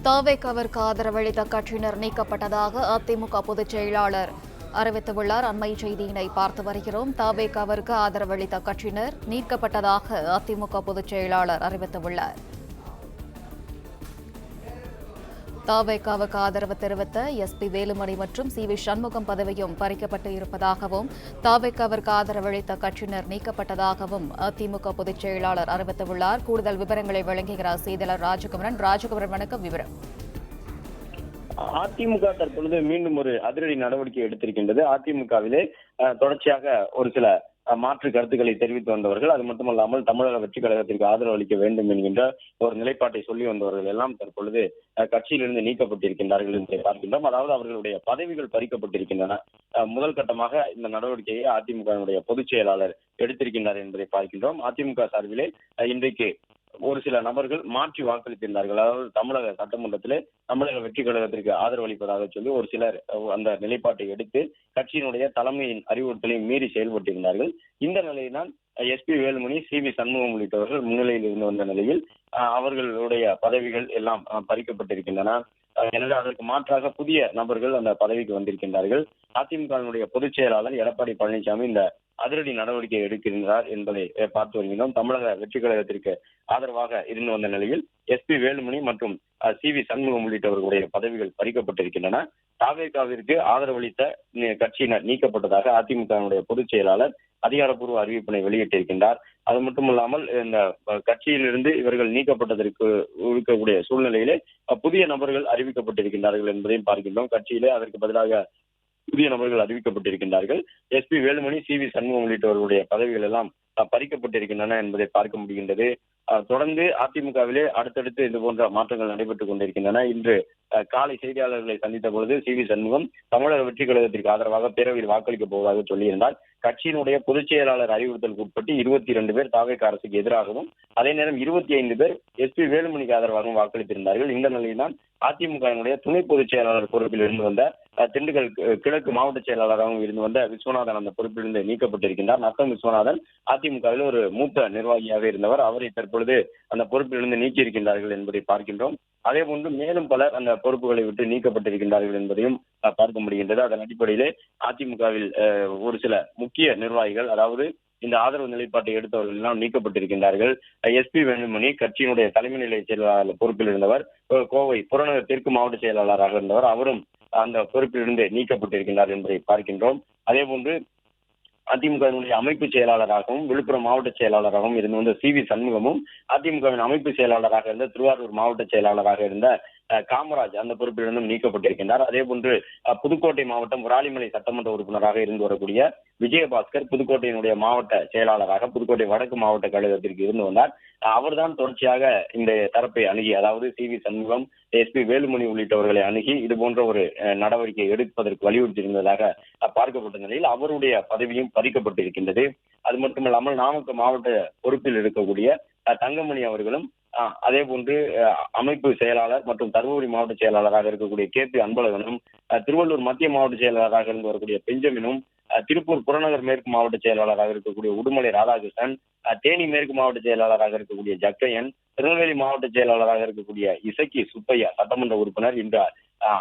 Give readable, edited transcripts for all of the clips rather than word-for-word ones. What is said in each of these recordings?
தாவேக்காவிற்கு ஆதரவளித்த கட்சியினர் நீக்கப்பட்டதாக அதிமுக பொதுச் செயலாளர் அறிவித்துள்ளார். அண்மை செய்தியினை பார்த்து வருகிறோம். தாவேக்காவிற்கு ஆதரவளித்த கட்சியினர் நீக்கப்பட்டதாக அதிமுக பொதுச் செயலாளர் அறிவித்துள்ளார். தாவேக்காவுக்கு ஆதரவு தெரிவித்த எஸ்பி வேலுமணி மற்றும் சி.வி. சண்முகம் பதவியும் பறிக்கப்பட்டு இருப்பதாகவும் தாவேக்காவிற்கு ஆதரவளித்த கட்சியினர் நீக்கப்பட்டதாகவும் அதிமுக பொதுச் செயலாளர் அறிவித்துள்ளார். கூடுதல் விவரங்களை வழங்குகிறார் செய்தியாளர் ராஜகுமரன். வணக்கம். விவரம். அதிமுக தற்பொழுது மீண்டும் ஒரு அதிரடி நடவடிக்கை எடுத்திருக்கின்றது. அதிமுகவிலே தொடர்ச்சியாக ஒரு சில மாற்று கருத்துக்களை தெரிவித்து வந்தவர்கள், அது மட்டுமல்லாமல் தமிழக வெற்றி கழகத்திற்கு ஆதரவு அளிக்க வேண்டும் என்கின்ற ஒரு நிலைப்பாட்டை சொல்லி வந்தவர்கள் எல்லாம் தற்பொழுது கட்சியிலிருந்து நீக்கப்பட்டிருக்கின்றார்கள் என்று பார்க்கின்றோம். அதாவது அவர்களுடைய பதவிகள் பறிக்கப்பட்டிருக்கின்றன. முதல் கட்டமாக இந்த நடவடிக்கையை அதிமுக பொதுச் செயலாளர் எடுத்திருக்கின்றார் என்பதை பார்க்கின்றோம். அதிமுக சார்பிலே இன்றைக்கு ஒரு சில நபர்கள் மாற்றி வாக்களித்திருந்தார்கள். அதாவது தமிழக சட்டமன்றத்திலே தமிழக வெற்றி கழகத்திற்கு ஆதரவு அளிப்பதாக சொல்லி ஒரு சிலர் அந்த நிலைப்பாட்டை எடுத்து கட்சியினுடைய தலைமையின் அறிவுறுத்தலை மீறி செயல்பட்டிருந்தார்கள். இந்த நிலையில்தான் எஸ்பி வேலுமணி, சி.வி. சண்முகம் உள்ளிட்டவர்கள் முன்னிலையில் இருந்து வந்த நிலையில் அவர்களுடைய பதவிகள் எல்லாம் பறிக்கப்பட்டிருக்கின்றன. எனவே அதற்கு மாற்றாக புதிய நபர்கள் அந்த பதவிக்கு வந்திருக்கின்றார்கள். அதிமுக பொதுச் செயலாளர் எடப்பாடி பழனிசாமி இந்த அதிரடி நடவடிக்கை எடுக்கின்றார் என்பதை பார்த்து வருகிறோம். தமிழக வெற்றி கழகத்திற்கு ஆதரவாக இருந்து வந்த நிலையில் எஸ்பி வேலுமணி மற்றும் சி.வி. சண்முகம் உள்ளிட்டவர்களுடைய பதவிகள் பறிக்கப்பட்டிருக்கின்றன. தாவேக்காவிற்கு ஆதரவளித்த கட்சியினர் நீக்கப்பட்டதாக அதிமுக பொதுச் செயலாளர் அதிகாரப்பூர்வ அறிவிப்பினை வெளியிட்டிருக்கின்றார். அது மட்டுமல்லாமல் இந்த கட்சியிலிருந்து இவர்கள் நீக்கப்பட்டதற்கு இருக்கக்கூடிய சூழ்நிலையிலே புதிய நபர்கள் அறிவிக்கப்பட்டிருக்கின்றார்கள் என்பதையும் பார்க்கின்றோம். கட்சியிலே அதற்கு பதிலாக புதிய நபர்கள் அறிவிக்கப்பட்டிருக்கின்றார்கள். SP Velumani, CV. சண்முகம் உள்ளிட்டவர்களுடைய பதவிகள் எல்லாம் பறிக்கப்பட்டிருக்கின்றன என்பதை பார்க்க முடிகின்றது. தொடர்ந்து அதிமுகவிலே அடுத்தடுத்து இது போன்ற மாற்றங்கள் நடைபெற்றுக் கொண்டிருக்கின்றன. இன்று காலை செய்தியாளர்களை சந்தித்த பொழுது சி.வி. சண்முகம் தமிழக வெற்றி கழகத்திற்கு ஆதரவாக பேரவையில் வாக்களிக்கப் போவதாக சொல்லியிருந்தார். கட்சியினுடைய பொதுச் செயலாளர் அறிவுறுத்தலுக்கு உட்பட்டு 22 பேர் தாவேக்கா அரசுக்கு எதிராகவும், அதே நேரம் 25 பேர் எஸ்பி வேலுமணிக்கு ஆதரவாகவும் வாக்களித்திருந்தார்கள். இந்த நிலையில்தான் அதிமுக துணை பொதுச் செயலாளர் பொறுப்பில் இருந்து வந்த திண்டுக்கல் கிழக்கு மாவட்ட செயலாளராகவும் இருந்து வந்த விஸ்வநாதன் அந்த பொறுப்பிலிருந்து நீக்கப்பட்டிருக்கின்றார். நத்தம் விஸ்வநாதன் அதிமுகவில் ஒரு மூத்த நிர்வாகியாக இருந்தவர். அவரை தற்பொழுது அந்த பொறுப்பிலிருந்து நீக்கியிருக்கின்றார்கள் என்பதை பார்க்கின்றோம். அதே போன்று மேலும் பலர் அந்த பொறுப்புகளை விட்டு நீக்கப்பட்டிருக்கின்றார்கள் என்பதையும் பார்க்க முடிகின்றது. அதன் அடிப்படையிலே அதிமுகவில் ஒரு சில முக்கிய நிர்வாகிகள், அதாவது இந்த ஆதரவு நிலைப்பாட்டை எடுத்தவர்கள் எல்லாம் நீக்கப்பட்டிருக்கின்றார்கள். எஸ்பி வேலுமணி கட்சியினுடைய தலைமை நிலை செயலாளர் பொறுப்பில் இருந்தவர், கோவை புறநகர் தெற்கு மாவட்ட செயலாளராக இருந்தவர், அவரும் அந்த பொறுப்பிலிருந்து நீக்கப்பட்டிருக்கின்றார் என்பதை பார்க்கின்றோம். அதே போன்று அதிமுக அமைப்பு செயலாளராகவும் விழுப்புரம் மாவட்ட செயலாளராகவும் இருந்து வந்த சி.வி. சண்முகமும் அதிமுகவின் அமைப்பு செயலாளராக இருந்த திருவாரூர் மாவட்ட செயலாளராக இருந்த காமராஜ் அந்த பொறுப்பிலிருந்தும் நீக்கப்பட்டிருக்கின்றார். அதே போன்று புதுக்கோட்டை மாவட்டம் விராலிமலை சட்டமன்ற உறுப்பினராக இருந்து வரக்கூடிய விஜயபாஸ்கர் புதுக்கோட்டையினுடைய மாவட்ட செயலாளராக புதுக்கோட்டை வடக்கு மாவட்ட கழகத்திற்கு இருந்து வந்தார். அவர்தான் தொடர்ச்சியாக இந்த தரப்பை அணுகி, அதாவது சி.வி. சண்முகம், எஸ்பி வேலுமணி உள்ளிட்டவர்களை அணுகி இது போன்ற ஒரு நடவடிக்கை எடுப்பதற்கு வலியுறுத்தியிருந்ததாக பார்க்கப்பட்ட நிலையில் அவருடைய பதவியும் பறிக்கப்பட்டிருக்கின்றது. அது மட்டுமல்லாமல் நாமக்கல் மாவட்ட பொறுப்பில் இருக்கக்கூடிய தங்கமணி அவர்களும், அதே போன்று அமைப்பு செயலாளர் மற்றும் தருமபுரி மாவட்ட செயலாளராக இருக்கக்கூடிய கே.பி. அன்பழகனும், திருவள்ளூர் மத்திய மாவட்ட செயலாளராக இருந்து வரக்கூடிய பெஞ்சமினும், திருப்பூர் புறநகர் மேற்கு மாவட்ட செயலாளராக இருக்கக்கூடிய உடுமலை ராதாகிருஷ்ணன், தேனி மேற்கு மாவட்ட செயலாளராக இருக்கக்கூடிய ஜக்கையன், திருநெல்வேலி மாவட்ட செயலாளராக இருக்கக்கூடிய இசக்கி சுப்பையா சட்டமன்ற உறுப்பினர் இன்று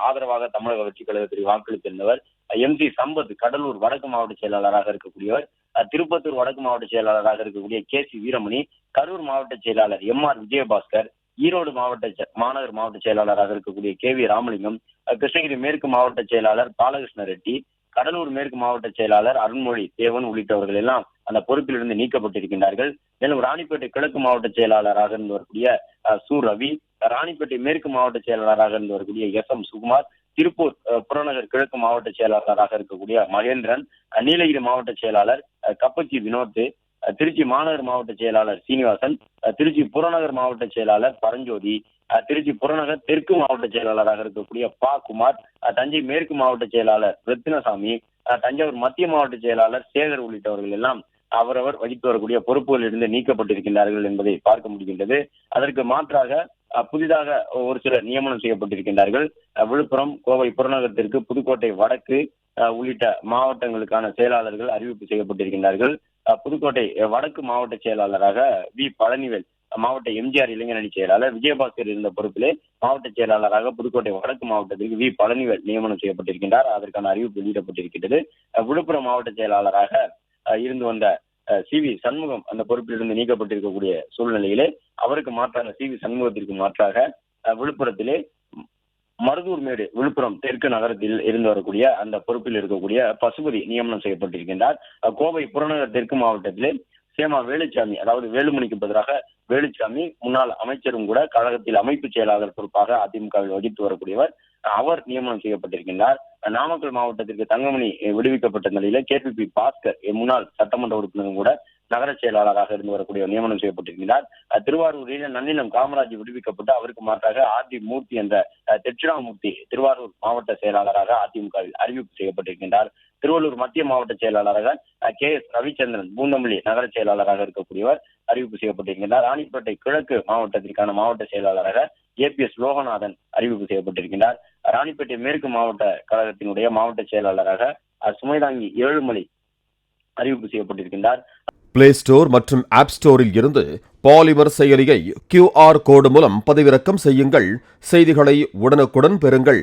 ஆதரவாக தமிழக வெற்றி கழகத்திற்கு வாக்களித்திருந்தவர், எம்.சி. சம்பத் கடலூர் வடக்கு மாவட்ட செயலாளராக இருக்கக்கூடியவர், திருப்பத்தூர் வடக்கு மாவட்ட செயலாளராக இருக்கக்கூடிய கே.சி. வீரமணி, கரூர் மாவட்ட செயலாளர் எம்.ஆர். விஜயபாஸ்கர், ஈரோடு மாநகர் மாவட்ட செயலாளராக இருக்கக்கூடிய கே.வி. ராமலிங்கம், கிருஷ்ணகிரி மேற்கு மாவட்ட செயலாளர் பாலகிருஷ்ண ரெட்டி, கடலூர் மேற்கு மாவட்ட செயலாளர் அருண்மொழி தேவன் உள்ளிட்டவர்கள் எல்லாம் அந்த பொறுப்பிலிருந்து நீக்கப்பட்டிருக்கின்றார்கள். மேலும் ராணிப்பேட்டை கிழக்கு மாவட்ட செயலாளராக இருந்து வரக்கூடிய சு ரவி, ராணிப்பேட்டை மேற்கு மாவட்ட செயலாளராக இருந்து வரக்கூடிய எஸ்.எம். சுகுமார், திருப்பூர் புறநகர் கிழக்கு மாவட்ட செயலாளராக இருக்கக்கூடிய மகேந்திரன், நீலகிரி மாவட்ட செயலாளர் கப்பச்சி வினோத், திருச்சி மாநகர் மாவட்ட செயலாளர் சீனிவாசன், திருச்சி புறநகர் மாவட்ட செயலாளர் பரஞ்சோதி, திருச்சி புறநகர் தெற்கு மாவட்ட செயலாளராக இருக்கக்கூடிய பா குமார், தஞ்சை மேற்கு மாவட்ட செயலாளர் ரத்தினசாமி, தஞ்சாவூர் மத்திய மாவட்ட செயலாளர் சேகர் உள்ளிட்டவர்கள் எல்லாம் அவரவர் வகித்து வரக்கூடிய பொறுப்புகளில் இருந்து நீக்கப்பட்டிருக்கின்றார்கள் என்பதை பார்க்க முடிகின்றது. அதற்கு மாற்றாக புதிதாக ஒரு சிலர் நியமனம் செய்யப்பட்டிருக்கின்றார்கள். விழுப்புரம், கோவை புறநகரத்திற்கு, புதுக்கோட்டை வடக்கு உள்ளிட்ட மாவட்டங்களுக்கான செயலாளர்கள் அறிவிப்பு செய்யப்பட்டிருக்கின்றார்கள். புதுக்கோட்டை வடக்கு மாவட்ட செயலாளராக வி பழனிவேல் மாவட்ட எம்ஜிஆர் இளைஞரணி செயலாளர். விஜயபாஸ்கர் இருந்த பொறுப்பிலே மாவட்ட செயலாளராக புதுக்கோட்டை வடக்கு மாவட்டத்திற்கு வி பழனிவேல் நியமனம் செய்யப்பட்டிருக்கின்றார். அதற்கான அறிவிப்பு வெளியிடப்பட்டிருக்கிறது. விழுப்புரம் மாவட்ட செயலாளராக இருந்து வந்த சி.வி. சண்முகம் அந்த பொறுப்பிலிருந்து நீக்கப்பட்டிருக்கக்கூடிய சூழ்நிலையிலே அவருக்கு மாற்றாக சி.வி. சண்முகத்திற்கு மாற்றாக விழுப்புரத்திலே மருதூர்மேடு விழுப்புரம் தெற்கு நகரத்தில் இருந்து வரக்கூடிய அந்த பொறுப்பில் இருக்கக்கூடிய பசுபதி நியமனம் செய்யப்பட்டிருக்கின்றார். கோவை புறநகர் தெற்கு மாவட்டத்திலே சேமா வேலுச்சாமி, அதாவது வேலுமணிக்கு பதிலாக வேலுச்சாமி, முன்னாள் அமைச்சரும் கூட, கழகத்தில் அமைப்பு செயலாளர் பொறுப்பாக அதிமுகவில் வகித்து வரக்கூடியவர், அவர் நியமனம் செய்யப்பட்டிருக்கின்றார். நாமக்கல் மாவட்டத்திற்கு தங்கமணி விடுவிக்கப்பட்ட நிலையில KPP பாஸ்கர் முன்னாள் சட்டமன்ற உறுப்பினரும் கூட நகர செயலாளராக இருந்து வரக்கூடிய நியமனம் செய்யப்பட்டிருக்கிறார். திருவாரூரில் நன்னிலம் காமராஜ் விடுவிக்கப்பட்டு அவருக்கு மாற்றாக R.D. மூர்த்தி என்ற தட்சிணாமூர்த்தி திருவாரூர் மாவட்ட செயலாளராக அதிமுகவில் அறிவிப்பு செய்யப்பட்டிருக்கின்றார். திருவள்ளூர் மத்திய மாவட்ட செயலாளராக KS ரவிச்சந்திரன் பூந்தமல்லி நகர செயலாளராக இருக்கக்கூடியவர் அறிவிப்பு செய்யப்பட்டிருக்கின்றார். ராணிப்பேட்டை கிழக்கு மாவட்டத்திற்கான மாவட்ட செயலாளராக APS லோகநாதன் அறிவிப்பு செய்யப்பட்டிருக்கின்றார். ராணிப்பேட்டை மேற்கு மாவட்ட கழகத்தினுடைய மாவட்ட செயலாளராக சுமைதாங்கி ஏழுமலை அறிவிப்பு செய்யப்பட்டிருக்கின்றார். பிளே ஸ்டோர் மற்றும் ஆப் ஸ்டோரில் இருந்து பாலிமர் செயலியை QR கோடு மூலம் பதிவிறக்கம் செய்யுங்கள். செய்திகளை உடனுக்குடன் பெறுங்கள்.